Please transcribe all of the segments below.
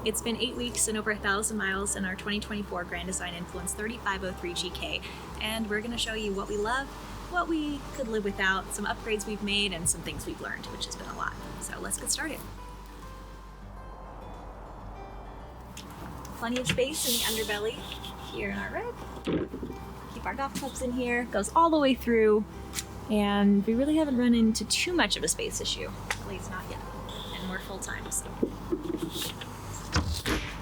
It's been 8 weeks and over 1,000 miles in our 2024 Grand Design Influence 3503 GK, and we're going to show you what we love, what we could live without, some upgrades we've made, and some things we've learned, which has been a lot. So let's get started. Plenty of space in the underbelly here in our rig. Keep our golf clubs in here, goes all the way through, and we really haven't run into too much of a space issue, at least not yet, and we're full time, so.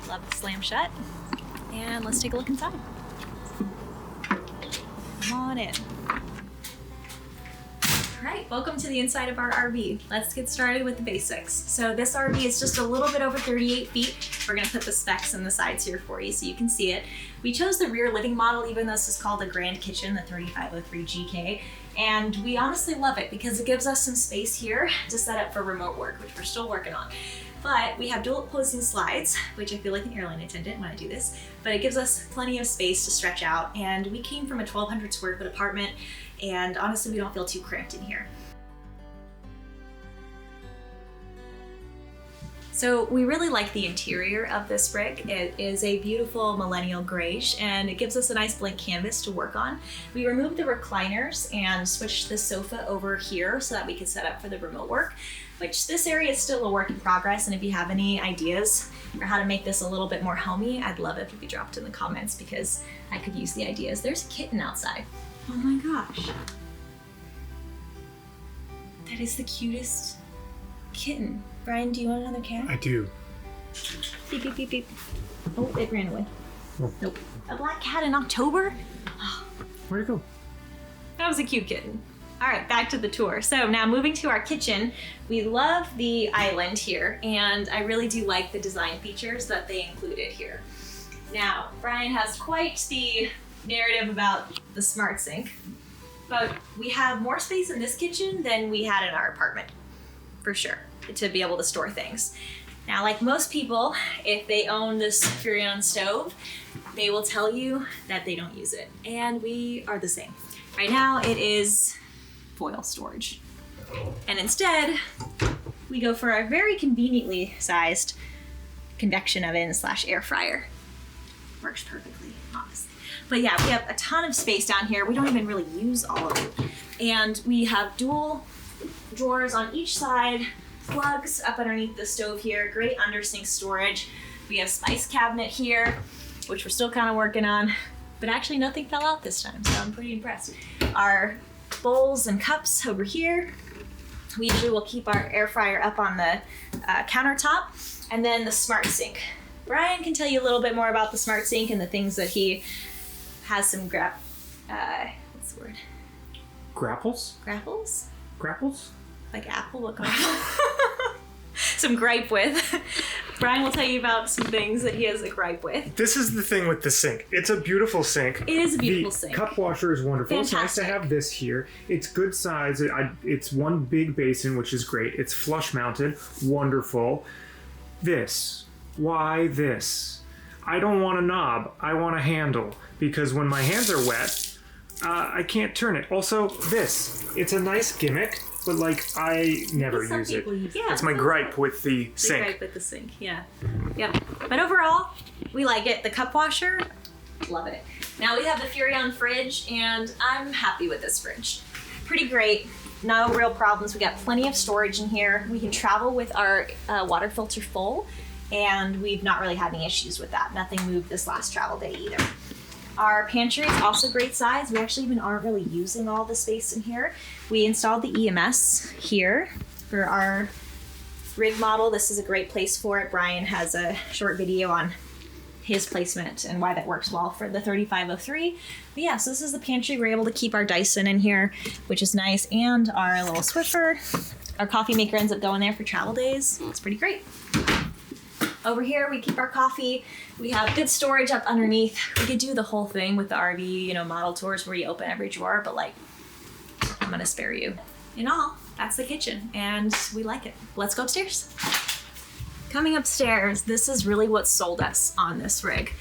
Love the slam shut, and let's take a look inside. Come on in. Alright, welcome to the inside of our RV. Let's get started with the basics. So this RV is just a little bit over 38 feet. We're going to put the specs in the sides here for you so you can see it. We chose the rear living model, even though this is called the Grand Kitchen, the 3503 GK. And we honestly love it because it gives us some space here to set up for remote work, which we're still working on. But we have dual opposing slides, which I feel like an airline attendant when I do this, but it gives us plenty of space to stretch out. And we came from a 1,200 square foot apartment, and honestly, we don't feel too cramped in here. So we really like the interior of this rig. It is a beautiful millennial grayish, and it gives us a nice blank canvas to work on. We removed the recliners and switched the sofa over here so that we could set up for the remote work, which this area is still a work in progress. And if you have any ideas for how to make this a little bit more homey, I'd love it if you dropped in the comments because I could use the ideas. There's a kitten outside. Oh my gosh. That is the cutest kitten. Brian, do you want another cat? I do. Beep, beep, beep, beep. Oh, it ran away. Oh. Nope. A black cat in October? Where'd it go? That was a cute kitten. All right, back to the tour. So now moving to our kitchen, we love the island here, and I really do like the design features that they included here. Now, Brian has quite the narrative about the smart sink, but we have more space in this kitchen than we had in our apartment, for sure, to be able to store things. Now, like most people, if they own this Furrion stove, they will tell you that they don't use it, and we are the same. Right now, it is foil storage. And instead, we go for our very conveniently sized convection oven / air fryer. Works perfectly, honestly. But yeah, we have a ton of space down here. We don't even really use all of it. And we have dual drawers on each side, plugs up underneath the stove here, great under sink storage. We have spice cabinet here, which we're still kind of working on, but actually nothing fell out this time, so I'm pretty impressed. Our bowls and cups over here. We usually will keep our air fryer up on the countertop, and then the smart sink. Brian can tell you a little bit more about the smart sink and the things that he has some what's the word? Grapples? Grapples? Grapples? Like apple, what kind? Some gripe with. Brian will tell you about some things that he has a gripe with. This is the thing with the sink. It's a beautiful sink. It is a beautiful sink. The cup washer is wonderful. Fantastic. It's nice to have this here. It's good size. It's one big basin, which is great. It's flush mounted. Wonderful. This. Why this? I don't want a knob. I want a handle. Because when my hands are wet, I can't turn it. Also, this. It's a nice gimmick, but like I never use it. Yeah, that's my gripe with the sink. Gripe with the sink, yeah. Yep. But overall, we like it. The cup washer, love it. Now we have the Furrion fridge, and I'm happy with this fridge. Pretty great. No real problems. We got plenty of storage in here. We can travel with our water filter full, and we've not really had any issues with that. Nothing moved this last travel day either. Our pantry is also great size. We actually even aren't really using all the space in here. We installed the EMS here for our rig model. This is a great place for it. Brian has a short video on his placement and why that works well for the 3503. But yeah, so this is the pantry. We're able to keep our Dyson in here, which is nice, and our little Swiffer. Our coffee maker ends up going there for travel days. It's pretty great. Over here, we keep our coffee. We have good storage up underneath. We could do the whole thing with the RV, model tours where you open every drawer, but like, I'm gonna spare you. In all, that's the kitchen, and we like it. Let's go upstairs. Coming upstairs, this is really what sold us on this rig.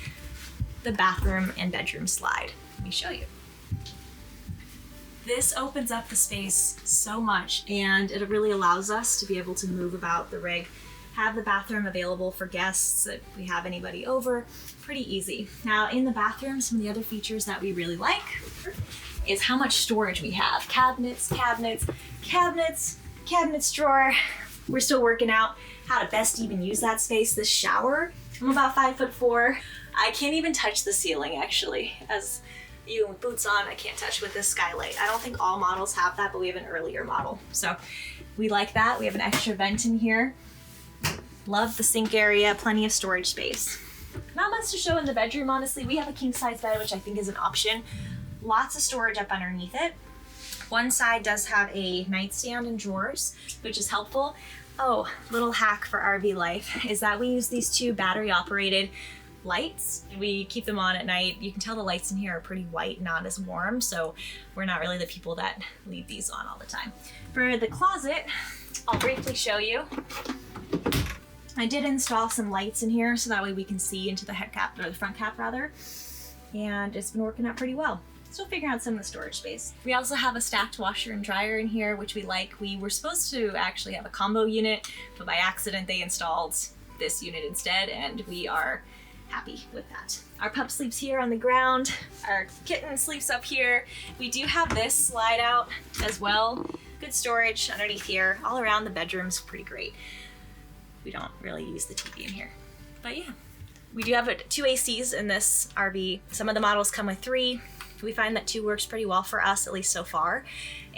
The bathroom and bedroom slide. Let me show you. This opens up the space so much, and it really allows us to be able to move about the rig have the bathroom available for guests if we have anybody over. Pretty easy. Now in the bathroom, some of the other features that we really like is how much storage we have. Cabinets, cabinets, cabinets, cabinets drawer. We're still working out how to best even use that space. This shower, I'm about 5'4". I can't even touch the ceiling actually. As you with boots on, I can't touch with this skylight. I don't think all models have that, but we have an earlier model. So we like that. We have an extra vent in here. Love the sink area, plenty of storage space. Not much to show in the bedroom, honestly. We have a king size bed, which I think is an option. Lots of storage up underneath it. One side does have a nightstand and drawers, which is helpful. Oh, little hack for RV life is that we use these 2 battery operated lights. We keep them on at night. You can tell the lights in here are pretty white, not as warm, so we're not really the people that leave these on all the time. For the closet, I'll briefly show you. I did install some lights in here so that way we can see into the head cap, or the front cap rather, and it's been working out pretty well. Still figuring out some of the storage space. We also have a stacked washer and dryer in here, which we like. We were supposed to actually have a combo unit, but by accident they installed this unit instead, and we are happy with that. Our pup sleeps here on the ground. Our kitten sleeps up here. We do have this slide out as well. Good storage underneath here. All around the bedroom's pretty great. We don't really use the TV in here, but yeah. We do have 2 ACs in this RV. Some of the models come with 3. We find that 2 works pretty well for us, at least so far,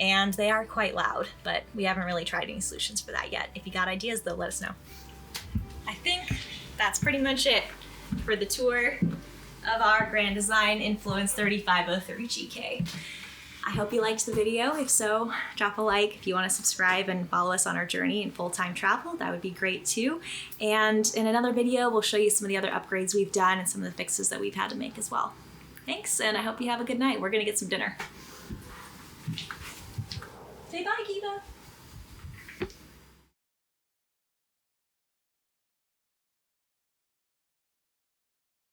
and they are quite loud, but we haven't really tried any solutions for that yet. If you got ideas though, let us know. I think that's pretty much it for the tour of our Grand Design Influence 3503 GK. I hope you liked the video. If so, drop a like. If you want to subscribe and follow us on our journey in full-time travel, that would be great too. And in another video, we'll show you some of the other upgrades we've done and some of the fixes that we've had to make as well. Thanks, and I hope you have a good night. We're gonna get some dinner. Say bye, Kiva.